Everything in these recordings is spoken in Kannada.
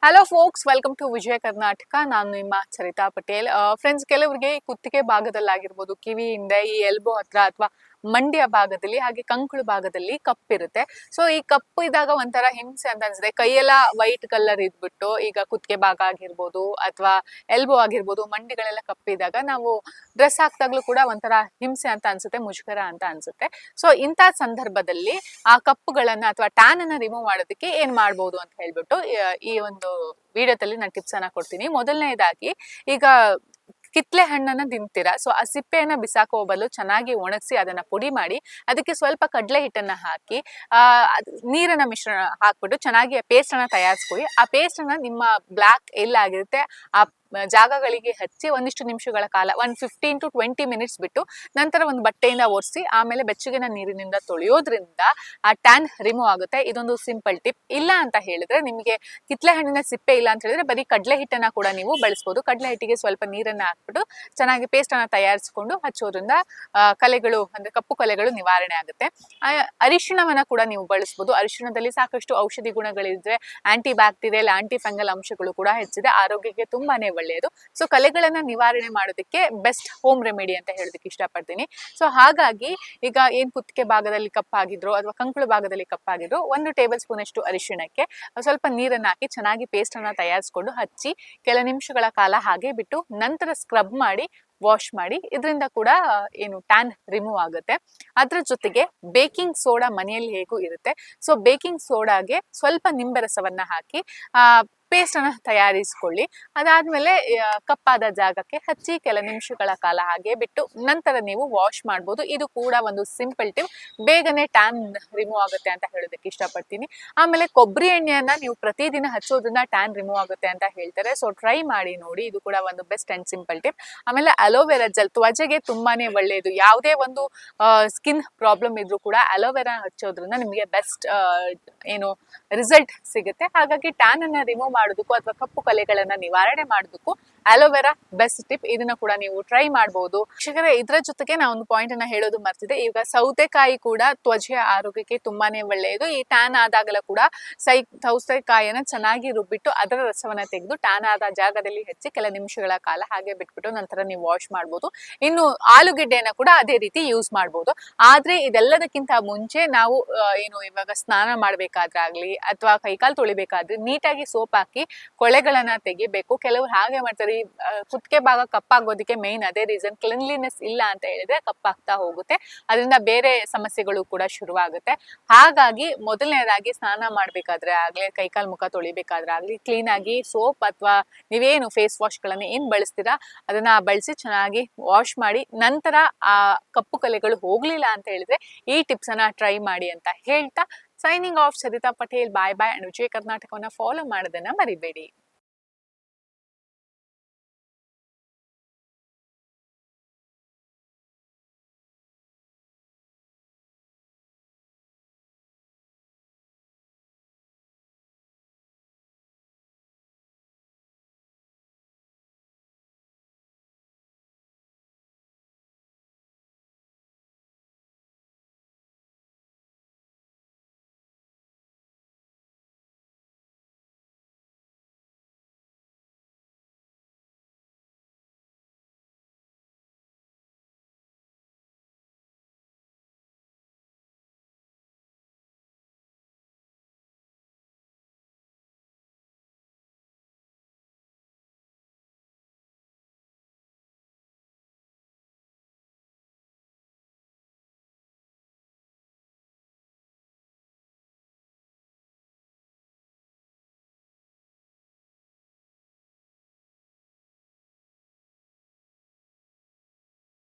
Hello folks, welcome to Vijaya Karnataka. ನಾನು ನಿಮ್ಮ ಚರಿತಾ ಪಟೇಲ್. ಫ್ರೆಂಡ್ಸ್, ಕೆಲವರಿಗೆ ಕುತ್ತಿಗೆ ಭಾಗದಲ್ಲಾಗಿರ್ಬೋದು, ಕಿವಿಯಿಂದ ಈ ಎಲ್ಬೋ ಹತ್ರ ಅಥವಾ ಮಂಡ್ಯ ಭಾಗದಲ್ಲಿ, ಹಾಗೆ ಕಂಕಳು ಭಾಗದಲ್ಲಿ ಕಪ್ಪಿರುತ್ತೆ. ಸೊ ಈ ಕಪ್ಪು ಇದ್ದಾಗ ಒಂಥರ ಹಿಂಸೆ ಅಂತ ಅನ್ಸುತ್ತೆ. ಕೈಯೆಲ್ಲ ವೈಟ್ ಕಲರ್ ಇದ್ಬಿಟ್ಟು, ಈಗ ಕುತ್ತಿಗೆ ಭಾಗ ಆಗಿರ್ಬೋದು ಅಥವಾ ಎಲ್ಬೋ ಆಗಿರ್ಬೋದು, ಮಂಡಿಗಳೆಲ್ಲ ಕಪ್ಪಿದಾಗ ನಾವು ಡ್ರೆಸ್ ಹಾಕ್ದಾಗ್ಲೂ ಕೂಡ ಒಂಥರ ಹಿಂಸೆ ಅಂತ ಅನ್ಸುತ್ತೆ, ಮುಜುಗರ ಅಂತ ಅನ್ಸುತ್ತೆ. ಸೊ ಇಂಥ ಸಂದರ್ಭದಲ್ಲಿ ಆ ಕಪ್ಪುಗಳನ್ನ ಅಥವಾ ಟ್ಯಾನ್ ಅನ್ನ ರಿಮೂವ್ ಮಾಡೋದಕ್ಕೆ ಏನ್ ಮಾಡ್ಬೋದು ಅಂತ ಹೇಳ್ಬಿಟ್ಟು ಈ ಒಂದು ವಿಡಿಯೋದಲ್ಲಿ ನಾನು ಟಿಪ್ಸ್ ಅನ್ನ ಕೊಡ್ತೀನಿ. ಮೊದಲನೇದಾಗಿ, ಈಗ ಕಿತ್ಲೆ ಹಣ್ಣನ್ನ ತಿಂತೀರಾ, ಸೊ ಆ ಸಿಪ್ಪೆಯನ್ನ ಬಿಸಾಕೋ ಬದಲು ಚೆನ್ನಾಗಿ ಒಣಗಿಸಿ ಅದನ್ನ ಪುಡಿ ಮಾಡಿ ಅದಕ್ಕೆ ಸ್ವಲ್ಪ ಕಡಲೆ ಹಿಟ್ಟನ್ನ ಹಾಕಿ ನೀರನ್ನ ಮಿಶ್ರಣ ಹಾಕ್ಬಿಟ್ಟು ಚೆನ್ನಾಗಿ ಪೇಸ್ಟ್ ಅನ್ನ ತಯಾರಿಸ್ಕೊಳ್ಳಿ. ಆ ಪೇಸ್ಟ್ ಅನ್ನ ನಿಮ್ಮ ಬ್ಲಾಕ್ ಎಲ್ಲಾಗಿರುತ್ತೆ ಆ ಜಾಗಗಳಿಗೆ ಹಚ್ಚಿ ಒಂದಿಷ್ಟು ನಿಮಿಷಗಳ ಕಾಲ, 15 to 20 ಮಿನಿಟ್ಸ್ ಬಿಟ್ಟು ನಂತರ ಒಂದು ಬಟ್ಟೆಯಿಂದ ಒರೆಸಿ ಆಮೇಲೆ ಬೆಚ್ಚಗಿನ ನೀರಿನಿಂದ ತೊಳೆಯೋದ್ರಿಂದ ಆ ಟ್ಯಾನ್ ರಿಮೂವ್ ಆಗುತ್ತೆ. ಇದೊಂದು ಸಿಂಪಲ್ ಟಿಪ್. ಇಲ್ಲ ಅಂತ ಹೇಳಿದ್ರೆ, ನಿಮಗೆ ಕಿತ್ಲೆ ಹಣ್ಣಿನ ಸಿಪ್ಪೆ ಇಲ್ಲ ಅಂತ ಹೇಳಿದ್ರೆ ಬರೀ ಕಡಲೆ ಹಿಟ್ಟನ್ನ ಕೂಡ ನೀವು ಬಳಸಬಹುದು. ಕಡಲೆ ಹಿಟ್ಟಿಗೆ ಸ್ವಲ್ಪ ನೀರನ್ನ ಹಾಕ್ಬಿಟ್ಟು ಚೆನ್ನಾಗಿ ಪೇಸ್ಟ್ ಅನ್ನ ತಯಾರಿಸಿಕೊಂಡು ಹಚ್ಚೋದ್ರಿಂದ ಕಲೆಗಳು ಅಂದ್ರೆ ಕಪ್ಪು ಕಲೆಗಳು ನಿವಾರಣೆ ಆಗುತ್ತೆ. ಅರಿಶಿಣವನ್ನ ಕೂಡ ನೀವು ಬಳಸಬಹುದು. ಅರಿಶಿಣದಲ್ಲಿ ಸಾಕಷ್ಟು ಔಷಧಿ ಗುಣಗಳಿದ್ರೆ, ಆಂಟಿ ಬ್ಯಾಕ್ಟೀರಿಯಲ್, ಆಂಟಿ ಫಂಗಲ್ ಅಂಶಗಳು ಕೂಡ ಹೆಚ್ಚಿದೆ. ಆರೋಗ್ಯಕ್ಕೆ ತುಂಬಾನೇ ಒಳ್ಳೆಯದು. ಸೊ ಕಲೆಗಳನ್ನ ನಿವಾರಣೆ ಮಾಡೋದಕ್ಕೆ ಬೆಸ್ಟ್ ಹೋಮ್ ರೆಮಿಡಿ ಅಂತ ಹೇಳೋದಕ್ಕೆ ಇಷ್ಟಪಡ್ತೀನಿ. ಸೊ ಹಾಗಾಗಿ ಈಗ ಏನ್ ಕುತ್ತಿಗೆ ಭಾಗದಲ್ಲಿ ಕಪ್ಪಾಗಿದ್ರು ಅಥವಾ ಕಂಕಳು ಭಾಗದಲ್ಲಿ ಕಪ್ಪಾಗಿದ್ರು, 1 ಟೇಬಲ್ ಸ್ಪೂನ್ ಅಷ್ಟು ಅರಿಶಿಣಕ್ಕೆ ಸ್ವಲ್ಪ ನೀರನ್ನ ಹಾಕಿ ಚೆನ್ನಾಗಿ ಪೇಸ್ಟ್ ಅನ್ನ ತಯಾರಿಸಿಕೊಂಡು ಹಚ್ಚಿ ಕೆಲ ನಿಮಿಷಗಳ ಕಾಲ ಹಾಗೆ ಬಿಟ್ಟು ನಂತರ ಸ್ಕ್ರಬ್ ಮಾಡಿ ವಾಶ್ ಮಾಡಿ. ಇದರಿಂದ ಕೂಡ ಏನು ಟ್ಯಾನ್ ರಿಮೂವ್ ಆಗುತ್ತೆ. ಅದ್ರ ಜೊತೆಗೆ ಬೇಕಿಂಗ್ ಸೋಡಾ ಮನೆಯಲ್ಲಿ ಹೇಗೂ ಇರುತ್ತೆ. ಸೊ ಬೇಕಿಂಗ್ ಸೋಡಾಗೆ ಸ್ವಲ್ಪ ನಿಂಬೆ ರಸವನ್ನ ಹಾಕಿ ಪೇಸ್ಟ್ ಅನ್ನ ತಯಾರಿಸಿಕೊಳ್ಳಿ. ಅದಾದ್ಮೇಲೆ ಕಪ್ಪಾದ ಜಾಗಕ್ಕೆ ಹಚ್ಚಿ ಕೆಲ ನಿಮಿಷಗಳ ಕಾಲ ಹಾಗೆ ಬಿಟ್ಟು ನಂತರ ನೀವು ವಾಶ್ ಮಾಡ್ಬೋದು. ಇದು ಕೂಡ ಒಂದು ಸಿಂಪಲ್ ಟಿಪ್, ಬೇಗನೆ ಟ್ಯಾನ್ ರಿಮೂವ್ ಆಗುತ್ತೆ ಅಂತ ಹೇಳೋದಕ್ಕೆ ಇಷ್ಟಪಡ್ತೀನಿ. ಆಮೇಲೆ ಕೊಬ್ಬರಿ ಎಣ್ಣೆಯನ್ನ ನೀವು ಪ್ರತಿದಿನ ಹಚ್ಚೋದ್ರಿಂದ ಟ್ಯಾನ್ ರಿಮೂವ್ ಆಗುತ್ತೆ ಅಂತ ಹೇಳ್ತಾರೆ. ಸೊ ಟ್ರೈ ಮಾಡಿ ನೋಡಿ, ಇದು ಕೂಡ ಒಂದು ಬೆಸ್ಟ್ ಅಂಡ್ ಸಿಂಪಲ್ ಟಿಪ್. ಆಮೇಲೆ ಅಲೋವೆರಾ ಜೆಲ್ ತ್ವಚೆಗೆ ತುಂಬಾನೇ ಒಳ್ಳೆಯದು. ಯಾವುದೇ ಒಂದು ಸ್ಕಿನ್ ಪ್ರಾಬ್ಲಮ್ ಇದ್ರೂ ಕೂಡ ಅಲೋವೆರಾ ಹಚ್ಚೋದ್ರಿಂದ ನಿಮಗೆ ಬೆಸ್ಟ್ ಏನು ರಿಸಲ್ಟ್ ಸಿಗುತ್ತೆ. ಹಾಗಾಗಿ ಟ್ಯಾನ್ ಅನ್ನ ರಿಮೂವ್ ಮಾಡೋದಕ್ಕೂ ಅಥವಾ ಕಪ್ಪು ಕಲೆಗಳನ್ನ ನಿವಾರಣೆ ಮಾಡೋದಕ್ಕೂ ಅಲೋವೆರಾ ಬೆಸ್ಟ್ ಟಿಪ್. ಇದನ್ನ ಕೂಡ ನೀವು ಟ್ರೈ ಮಾಡಬಹುದು. ಶಿಕ್ಷಕರೇ, ಇದರ ಜೊತೆಗೆ ನಾ ಒಂದು ಪಾಯಿಂಟ್ ಅನ್ನ ಹೇಳೋದು ಮರ್ತಿದೆ. ಈಗ ಸೌತೆಕಾಯಿ ಕೂಡ ತ್ವಚೆಯ ಆರೋಗ್ಯಕ್ಕೆ ತುಂಬಾನೇ ಒಳ್ಳೆಯದು. ಈ ಟ್ಯಾನ್ ಆದಾಗಲೂ ಕೂಡ ಸೌತೆಕಾಯಿಯನ್ನ ಚೆನ್ನಾಗಿ ರುಬ್ಬಿಟ್ಟು ಅದರ ರಸವನ್ನ ತೆಗೆದು ಟ್ಯಾನ್ ಆದ ಜಾಗದಲ್ಲಿ ಹಚ್ಚಿ ಕೆಲ ನಿಮಿಷಗಳ ಕಾಲ ಹಾಗೆ ಬಿಟ್ಬಿಟ್ಟು ನಂತರ ನೀವು ವಾಶ್ ಮಾಡಬಹುದು. ಇನ್ನು ಆಲೂಗೆಡ್ಡೆಯನ್ನ ಕೂಡ ಅದೇ ರೀತಿ ಯೂಸ್ ಮಾಡಬಹುದು. ಆದ್ರೆ ಇದೆಲ್ಲದಕ್ಕಿಂತ ಮುಂಚೆ ನಾವು ಏನು ಇವಾಗ ಸ್ನಾನ ಮಾಡ್ಬೇಕಾದ್ರಾಗ್ಲಿ ಅಥವಾ ಕೈಕಾಲು ತೊಳಿಬೇಕಾದ್ರೆ ನೀಟಾಗಿ ಸೋಪ್ ಹಾಕಿ ಕೊಳೆಗಳನ್ನ ತೆಗಿಬೇಕು. ಕೆಲವರು ಹಾಗೆ ಮಾಡ್ತಾರೆ. ಈ ಕುತ್ತಿಗೆ ಭಾಗ ಕಪ್ಪಾಗೋದಕ್ಕೆ ಮೇನ್ ಅದೇ ರೀಸನ್. ಕ್ಲೀನ್ಲಿನೆಸ್ ಇಲ್ಲ ಅಂತ ಹೇಳಿದ್ರೆ ಕಪ್ಪಾಗ್ತಾ ಹೋಗುತ್ತೆ. ಅದರಿಂದ ಬೇರೆ ಸಮಸ್ಯೆಗಳು ಕೂಡ ಶುರುವಾಗುತ್ತೆ. ಹಾಗಾಗಿ ಮೊದಲನೇದಾಗಿ ಸ್ನಾನ ಮಾಡ್ಬೇಕಾದ್ರೆ ಆಗ್ಲಿ, ಕೈಕಾಲು ಮುಖ ತೊಳಿಬೇಕಾದ್ರೆ ಆಗ್ಲಿ, ಕ್ಲೀನ್ ಆಗಿ ಸೋಪ್ ಅಥವಾ ನೀವೇನು ಫೇಸ್ ವಾಶ್ ಗಳನ್ನ ಏನ್ ಬಳಸ್ತೀರಾ ಅದನ್ನ ಬಳಸಿ ಚೆನ್ನಾಗಿ ವಾಶ್ ಮಾಡಿ ನಂತರ ಆ ಕಪ್ಪು ಕಲೆಗಳು ಹೋಗ್ಲಿಲ್ಲ ಅಂತ ಹೇಳಿದ್ರೆ ಈ ಟಿಪ್ಸ್ ಅನ್ನ ಟ್ರೈ ಮಾಡಿ ಅಂತ ಹೇಳ್ತಾ signing off, Sarita Patel. Bye bye. And Vijaya ಕರ್ನಾಟಕವನ್ನ ಫಾಲೋ ಮಾಡೋದನ್ನ ಮರಿಬೇಡಿ.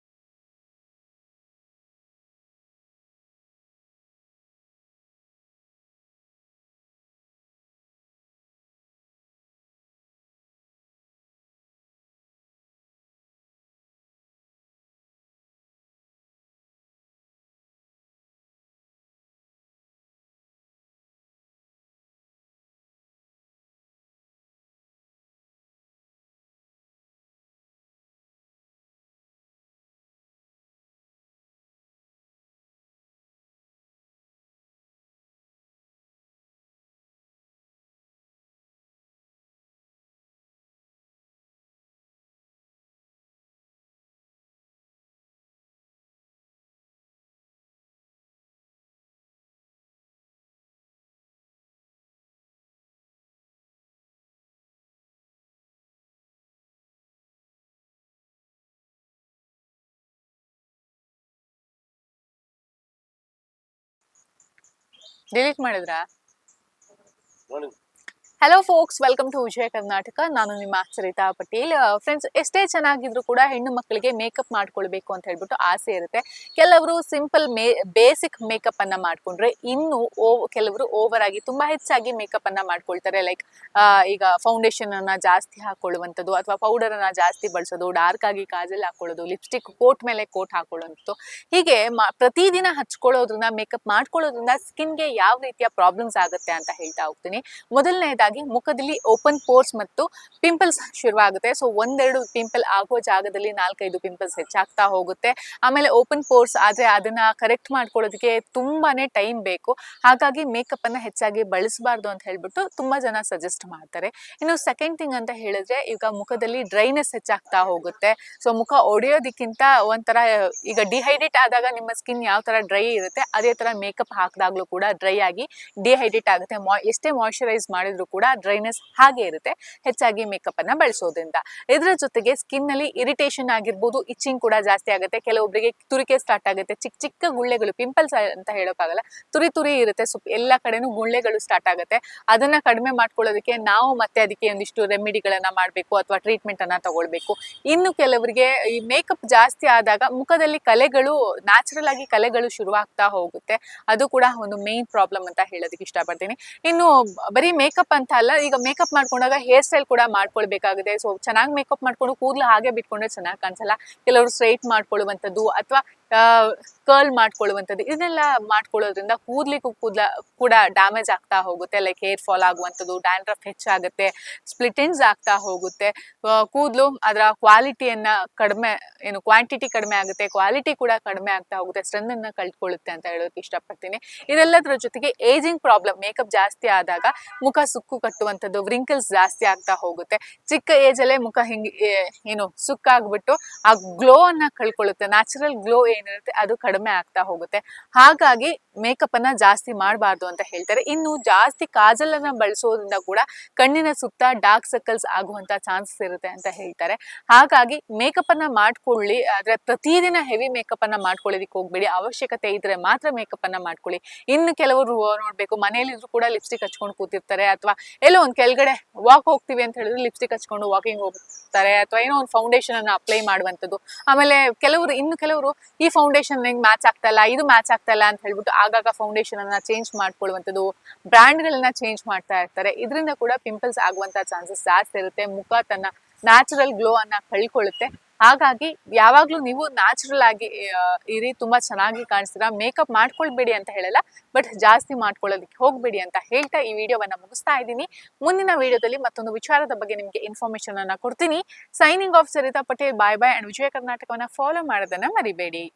ಡಿಲೀಟ್ ಮಾಡಿದ್ರಾ? ನೋಡಿ. Hello folks, welcome to Vijaya Karnataka. ನಾನು ನಿಮ್ಮ ಸರಿತಾ ಪಟೇಲ್. ಫ್ರೆಂಡ್ಸ್, ಎಷ್ಟೇ ಚೆನ್ನಾಗಿದ್ರು ಕೂಡ ಹೆಣ್ಣು ಮಕ್ಕಳಿಗೆ ಮೇಕಪ್ ಮಾಡ್ಕೊಳ್ಬೇಕು ಅಂತ ಹೇಳ್ಬಿಟ್ಟು ಆಸೆ ಇರುತ್ತೆ. ಕೆಲವರು ಸಿಂಪಲ್ ಬೇಸಿಕ್ ಮೇಕಪ್ ಅನ್ನ ಮಾಡ್ಕೊಂಡ್ರೆ, ಇನ್ನು ಕೆಲವರು ಓವರ್ ಆಗಿ ತುಂಬಾ ಹೆಚ್ಚಾಗಿ ಮೇಕಪ್ ಅನ್ನ ಮಾಡ್ಕೊಳ್ತಾರೆ. ಲೈಕ್ ಈಗ ಫೌಂಡೇಶನ್ ಅನ್ನ ಜಾಸ್ತಿ ಹಾಕೊಳ್ಳುವಂಥದ್ದು, ಅಥವಾ ಪೌಡರ್ ಅನ್ನ ಜಾಸ್ತಿ ಬಳಸೋದು, ಡಾರ್ಕ್ ಆಗಿ ಕಾಜಲ್ ಹಾಕೊಳ್ಳೋದು, ಲಿಪ್ಸ್ಟಿಕ್ ಕೋಟ್ ಮೇಲೆ ಕೋಟ್ ಹಾಕೊಳ್ಳೋದು, ಹೀಗೆ ಪ್ರತಿದಿನ ಹಚ್ಕೊಳ್ಳೋದ್ರಿಂದ, ಮೇಕಪ್ ಮಾಡ್ಕೊಳ್ಳೋದ್ರಿಂದ ಸ್ಕಿನ್ಗೆ ಯಾವ ರೀತಿಯ ಪ್ರಾಬ್ಲಮ್ಸ್ ಆಗುತ್ತೆ ಅಂತ ಹೇಳ್ತಾ ಹೋಗ್ತೀನಿ. ಮೊದಲನೇದಾಗಿ ಮುಖದಲ್ಲಿ ಓಪನ್ ಪೋರ್ಸ್ ಮತ್ತು ಪಿಂಪಲ್ಸ್ ಶುರುವಾಗುತ್ತೆ. ಸೊ ಒಂದೆರಡು ಪಿಂಪಲ್ ಆಗೋ ಜಾಗದಲ್ಲಿ 4-5 ಪಿಂಪಲ್ಸ್ ಹೆಚ್ಚಾಗ್ತಾ ಹೋಗುತ್ತೆ. ಆಮೇಲೆ ಓಪನ್ ಪೋರ್ಸ್ ಆದ್ರೆ ಅದನ್ನ ಕರೆಕ್ಟ್ ಮಾಡ್ಕೊಳ್ಳೋದಕ್ಕೆ ತುಂಬಾನೇ ಟೈಮ್ ಬೇಕು. ಹಾಗಾಗಿ ಮೇಕಪ್ ಅನ್ನ ಹೆಚ್ಚಾಗಿ ಬಳಸಬಾರ್ದು ಅಂತ ಹೇಳ್ಬಿಟ್ಟು ತುಂಬಾ ಜನ ಸಜೆಸ್ಟ್ ಮಾಡ್ತಾರೆ. ಇನ್ನು ಸೆಕೆಂಡ್ ಥಿಂಗ್ ಅಂತ ಹೇಳಿದ್ರೆ, ಈಗ ಮುಖದಲ್ಲಿ ಡ್ರೈನೆಸ್ ಹೆಚ್ಚಾಗ್ತಾ ಹೋಗುತ್ತೆ. ಸೊ ಮುಖ ಒಡೆಯೋದಕ್ಕಿಂತ ಒಂಥರ, ಈಗ ಡಿಹೈಡ್ರೇಟ್ ಆದಾಗ ನಿಮ್ಮ ಸ್ಕಿನ್ ಯಾವ ತರ ಡ್ರೈ ಇರುತ್ತೆ, ಅದೇ ತರ ಮೇಕಪ್ ಹಾಕಿದಾಗ್ಲೂ ಕೂಡ ಡ್ರೈ ಆಗಿ ಡಿಹೈಡ್ರೇಟ್ ಆಗುತ್ತೆ. ಎಷ್ಟೇ ಮಾಯಿಶ್ಚರೈಸ್ ಮಾಡಿದ್ರು ಕೂಡ ಡ್ರೈನೆಸ್ ಹಾಗೆ ಇರುತ್ತೆ ಹೆಚ್ಚಾಗಿ ಮೇಕಪ್ ಅನ್ನ ಬಳಸೋದ್ರಿಂದ. ಇದರ ಜೊತೆಗೆ ಸ್ಕಿನ್ ನಲ್ಲಿ ಇರಿಟೇಷನ್ ಆಗಿರ್ಬೋದು, ಇಚಿಂಗ್ ಕೂಡ ಜಾಸ್ತಿ ಆಗುತ್ತೆ. ಕೆಲವೊಬ್ಬರಿಗೆ ತುರಿಕೆ ಸ್ಟಾರ್ಟ್ ಆಗುತ್ತೆ, ಚಿಕ್ಕ ಚಿಕ್ಕ ಗುಳ್ಳೆಗಳು, ಪಿಂಪಲ್ಸ್ ಅಂತ ಹೇಳೋಕ್ಕಾಗಲ್ಲ, ತುರಿ ಇರುತ್ತೆ. ಸೊ ಎಲ್ಲ ಕಡೆನೂ ಗುಳ್ಳೆಗಳು ಸ್ಟಾರ್ಟ್ ಆಗುತ್ತೆ. ಅದನ್ನ ಕಡಿಮೆ ಮಾಡ್ಕೊಳ್ಳೋದಕ್ಕೆ ನಾವು ಮತ್ತೆ ಅದಕ್ಕೆ ಒಂದಿಷ್ಟು ರೆಮಿಡಿಗಳನ್ನ ಮಾಡಬೇಕು ಅಥವಾ ಟ್ರೀಟ್ಮೆಂಟ್ ಅನ್ನ ತಗೊಳ್ಬೇಕು. ಇನ್ನು ಕೆಲವರಿಗೆ ಈ ಮೇಕಪ್ ಜಾಸ್ತಿ ಆದಾಗ ಮುಖದಲ್ಲಿ ಕಲೆಗಳು, ನ್ಯಾಚುರಲ್ ಆಗಿ ಕಲೆಗಳು ಶುರುವಾಗ್ತಾ ಹೋಗುತ್ತೆ. ಅದು ಕೂಡ ಒಂದು ಮೇನ್ ಪ್ರಾಬ್ಲಮ್ ಅಂತ ಹೇಳೋದಕ್ಕೆ ಇಷ್ಟಪಡ್ತೀನಿ. ಇನ್ನು ಬರೀ ಮೇಕಪ್ ಅಂತ ಅಲ್ಲ, ಈಗ ಮೇಕಪ್ ಮಾಡ್ಕೊಂಡಾಗ ಹೇರ್ ಸ್ಟೈಲ್ ಕೂಡ ಮಾಡ್ಕೊಳ್ಬೇಕಾಗುತ್ತೆ. ಸೊ ಚೆನ್ನಾಗಿ ಮೇಕಪ್ ಮಾಡ್ಕೊಂಡು ಕೂದಲು ಹಾಗೆ ಬಿಟ್ಕೊಂಡ್ರೆ ಚೆನ್ನಾಗಿ ಕಾಣಿಸಲ್ಲ. ಕೆಲವರು ಸ್ಟ್ರೈಟ್ ಮಾಡ್ಕೊಳ್ಳುವಂಥದ್ದು ಅಥವಾ ಕರ್ಲ್ ಮಾಡ್ಕೊಳ್ಳುವಂಥದ್ದು, ಇದನ್ನೆಲ್ಲ ಮಾಡ್ಕೊಳ್ಳೋದ್ರಿಂದ ಕೂದಲಿಗೂ ಕೂಡ ಡ್ಯಾಮೇಜ್ ಆಗ್ತಾ ಹೋಗುತ್ತೆ. ಲೈಕ್ ಹೇರ್ ಫಾಲ್ ಆಗುವಂಥದ್ದು, ಡ್ಯಾಂಡ್ರಫ್ ಹೆಚ್ಚಾಗುತ್ತೆ, ಸ್ಪ್ಲಿಟ್ ಎಂಡ್ಸ್ ಆಗ್ತಾ ಹೋಗುತ್ತೆ. ಕೂದಲು ಅದರ ಕ್ವಾಲಿಟಿಯನ್ನ ಕ್ವಾಂಟಿಟಿ ಕಡಿಮೆ ಆಗುತ್ತೆ, ಕ್ವಾಲಿಟಿ ಕೂಡ ಕಡಿಮೆ ಆಗ್ತಾ ಹೋಗುತ್ತೆ, ಸ್ಟ್ರೆಂತ್ ಅನ್ನ ಕಳ್ಕೊಳ್ಳುತ್ತೆ ಅಂತ ಹೇಳೋಕೆ ಇಷ್ಟಪಡ್ತೀನಿ. ಇದೆಲ್ಲದರ ಜೊತೆಗೆ ಏಜಿಂಗ್ ಪ್ರಾಬ್ಲಮ್, ಮೇಕಪ್ ಜಾಸ್ತಿ ಆದಾಗ ಮುಖ ಸುಕ್ಕು ಕಟ್ಟುವಂಥದ್ದು, ವ್ರಿಂಕಲ್ಸ್ ಜಾಸ್ತಿ ಆಗ್ತಾ ಹೋಗುತ್ತೆ. ಚಿಕ್ಕ ಏಜ್ ಅಲ್ಲೇ ಮುಖ ಸುಕ್ಕಾಗ್ಬಿಟ್ಟು ಆ ಗ್ಲೋ ಅನ್ನ ಕಳ್ಕೊಳ್ಳುತ್ತೆ. ನ್ಯಾಚುರಲ್ ಗ್ಲೋ ಏನಿರುತ್ತೆ ಅದು ಕಡಿಮೆ ಆಗ್ತಾ ಹೋಗುತ್ತೆ. ಹಾಗಾಗಿ ಮೇಕಪ್ ಅನ್ನ ಜಾಸ್ತಿ ಮಾಡಬಾರ್ದು ಅಂತ ಹೇಳ್ತಾರೆ. ಇನ್ನು ಜಾಸ್ತಿ ಕಾಜಲ್ ಅನ್ನ ಬಳಸೋದ್ರಿಂದ ಕೂಡ ಕಣ್ಣಿನ ಸುತ್ತ ಡಾರ್ಕ್ ಸರ್ಕಲ್ಸ್ ಆಗುವಂತ ಚಾನ್ಸಸ್ ಇರುತ್ತೆ ಅಂತ ಹೇಳ್ತಾರೆ. ಹಾಗಾಗಿ ಮೇಕಪ್ ಅನ್ನ ಮಾಡ್ಕೊಳ್ಳಿ, ಆದ್ರೆ ಪ್ರತಿದಿನ ಹೆವಿ ಮೇಕಪ್ ಅನ್ನ ಮಾಡ್ಕೊಳ್ಳೋದಿಕ್ಕೆ ಹೋಗ್ಬೇಡಿ. ಅವಶ್ಯಕತೆ ಇದ್ರೆ ಮಾತ್ರ ಮೇಕಪ್ ಅನ್ನ ಮಾಡ್ಕೊಳ್ಳಿ. ಇನ್ನು ಕೆಲವರು ನೋಡ್ಬೇಕು, ಮನೆಯಲ್ಲಿದ್ರು ಕೂಡ ಲಿಪ್ಸ್ಟಿಕ್ ಹಚ್ಕೊಂಡು ಕೂತಿರ್ತಾರೆ, ಅಥವಾ ಎಲ್ಲೋ ಒಂದ್ ಕೆಳಗಡೆ ವಾಕ್ ಹೋಗ್ತೀವಿ ಅಂತ ಹೇಳಿದ್ರೆ ಲಿಪ್ಸ್ಟಿಕ್ ಹಚ್ಕೊಂಡು ವಾಕಿಂಗ್ ಹೋಗ್ತಾರೆ, ಅಥವಾ ಏನೋ ಒಂದು ಫೌಂಡೇಶನ್ ಅನ್ನ ಅಪ್ಲೈ ಮಾಡುವಂಥದ್ದು. ಆಮೇಲೆ ಕೆಲವರು ಈ ಫೌಂಡೇಶನ್ ಮ್ಯಾಚ್ ಆಗ್ತಾ ಇಲ್ಲ, ಇದು ಮ್ಯಾಚ್ ಆಗ್ತಾ ಇಲ್ಲ ಅಂತ ಹೇಳ್ಬಿಟ್ಟು ಆಗಾಗ ಫೌಂಡೇಶನ್ ಅನ್ನ ಚೇಂಜ್ ಮಾಡ್ಕೊಳ್ಳುವಂಥದ್ದು, ಬ್ರ್ಯಾಂಡ್ ಗಳನ್ನ ಚೇಂಜ್ ಮಾಡ್ತಾ ಇರ್ತಾರೆ. ಇದರಿಂದ ಕೂಡ ಪಿಂಪಲ್ಸ್ ಆಗುವಂತ ಚಾನ್ಸಸ್ ಜಾಸ್ತಿ ಇರುತ್ತೆ. ಮುಖ ತನ್ನ ನ್ಯಾಚುರಲ್ ಗ್ಲೋ ಅನ್ನ ಕಳ್ಕೊಳ್ಳುತ್ತೆ. ಹಾಗಾಗಿ ಯಾವಾಗ್ಲೂ ನೀವು ನ್ಯಾಚುರಲ್ ಆಗಿ ಇರಿ, ತುಂಬಾ ಚೆನ್ನಾಗಿ ಕಾಣಿಸ್ತೀರಾ. ಮೇಕಪ್ ಮಾಡ್ಕೊಳ್ಬೇಡಿ ಅಂತ ಹೇಳಲ್ಲ, ಬಟ್ ಜಾಸ್ತಿ ಮಾಡ್ಕೊಳ್ಳೋದಕ್ಕೆ ಹೋಗ್ಬೇಡಿ ಅಂತ ಹೇಳ್ತಾ ಈ ವಿಡಿಯೋವನ್ನ ಮುಗಿಸ್ತಾ ಇದ್ದೀನಿ. ಮುಂದಿನ ವಿಡಿಯೋದಲ್ಲಿ ಮತ್ತೊಂದು ವಿಚಾರದ ಬಗ್ಗೆ ನಿಮ್ಗೆ ಇನ್ಫಾರ್ಮೇಶನ್ ಅನ್ನ ಕೊಡ್ತೀನಿ. Signing off Sarita Patel. Bye bye. And Vijaya ಕರ್ನಾಟಕವನ್ನ ಫಾಲೋ ಮಾಡೋದನ್ನ ಮರಿಬೇಡಿ.